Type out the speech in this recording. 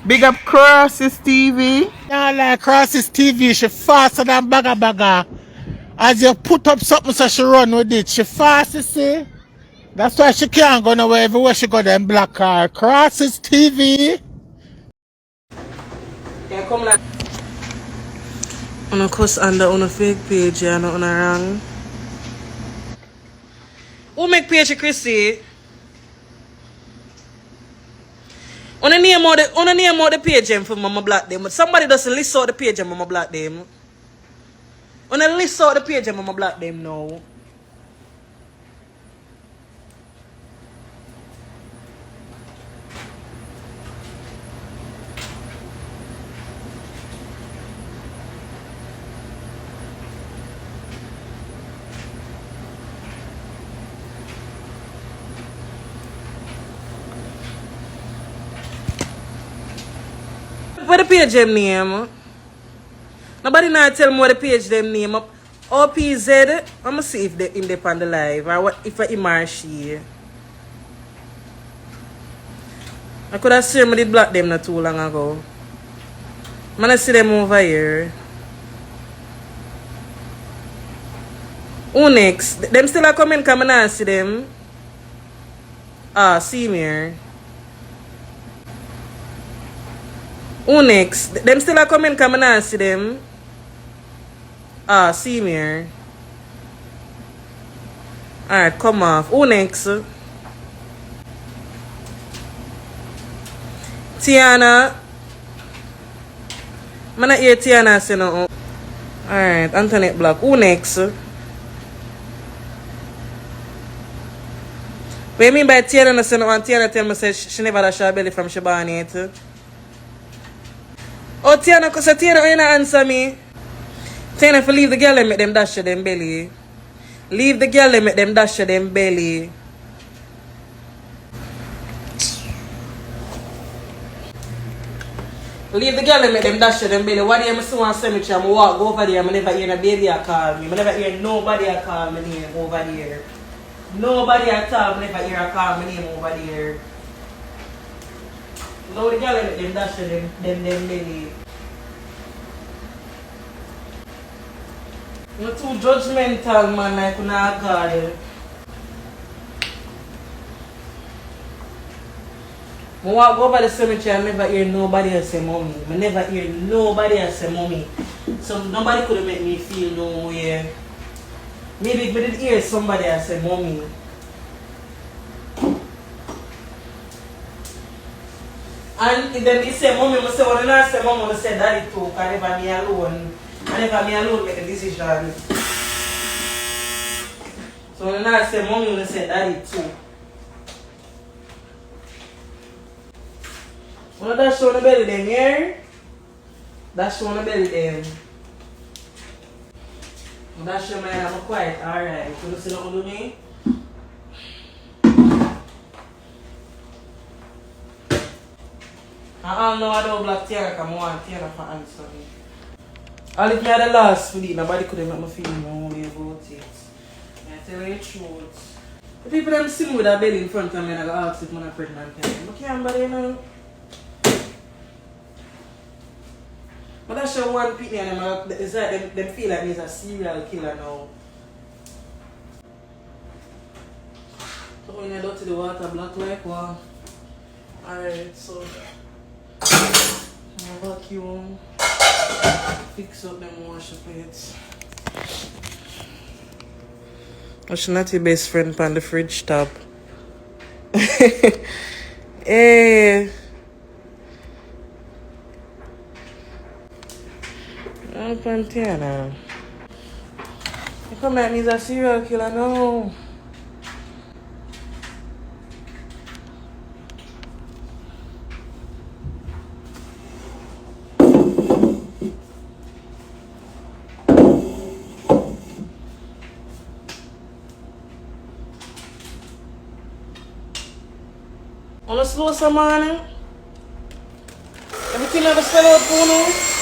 Big up Crosses TV. Nah, like Crosses TV, she faster than Bagga Bagga. As you put up something so she run with it. She fast, you see? That's why she can't go nowhere. Everywhere she go, them black car. Crosses TV. Can come like on a cuss under on a fake page and on a wrong. Who make page Chrissy? On a name out the page for Mama Black them. But somebody doesn't list out the page and Mama Black them. On a list out the page and Mama Black them now. What the page them name? Nobody not tell me what the page them name up. OPZ. I'ma see if they in the on the live or what if I Imarshi. I could have seen me did block them not too long ago. Man, I see them over here. Who next? Them still are coming, come and I see them. Ah, see me here. Who next? Them still are coming, come and I see them. Ah, see me here. Alright, come off. Who next? Tiana. I'm not hear Tiana say no. Alright, Antoinette Black. Who next? What you mean by Tiana say no? And Tiana tell me say she never had a belly from Shabani. Oh, Tiana, because Tiana, you not answer me. Tiana, if you leave the girl and make them dash them belly. Leave the girl and make them dash them belly. Leave the girl and make them dash them belly. What do you see one cemetery? I walk over there. I never hear a baby call me. I never hear nobody call me name over there. Nobody at all. I never hear a call me name over there. Now the girl and make them dash them belly. You're too judgmental, man, like you not God. I walk over the cemetery and never hear nobody else say mommy. I never hear nobody else say mommy. So nobody could make me feel no way. Maybe if I did hear somebody else say mommy. And if they say mommy, I say, well, I say mommy, I say daddy too, because I never me alone. I never me alone make a decision. So when I say mommy, I say daddy too. When that's showing the belly them here, that's showing the belly them. When that's showing my I'm quiet, alright. You see what do me? I don't know I don't black Tiana because I want Tiana for answer me. All if me had the last for it, nobody could have made me feel no way about it. I tell you the truth. The people them see me with a belly in front of me and I go ask if I'm pregnant. I can't bother, you know. But that's your one people and it's like them feel like he's a serial killer now. So when you go to the water black like one. Alright, so I'm gonna vacuum. Fix up them wash plates. What's Natty best friend on the fridge top? Hey. I'm Tiana. You come like he's a serial killer, no. On a slow some morning. Everything never spell out for you.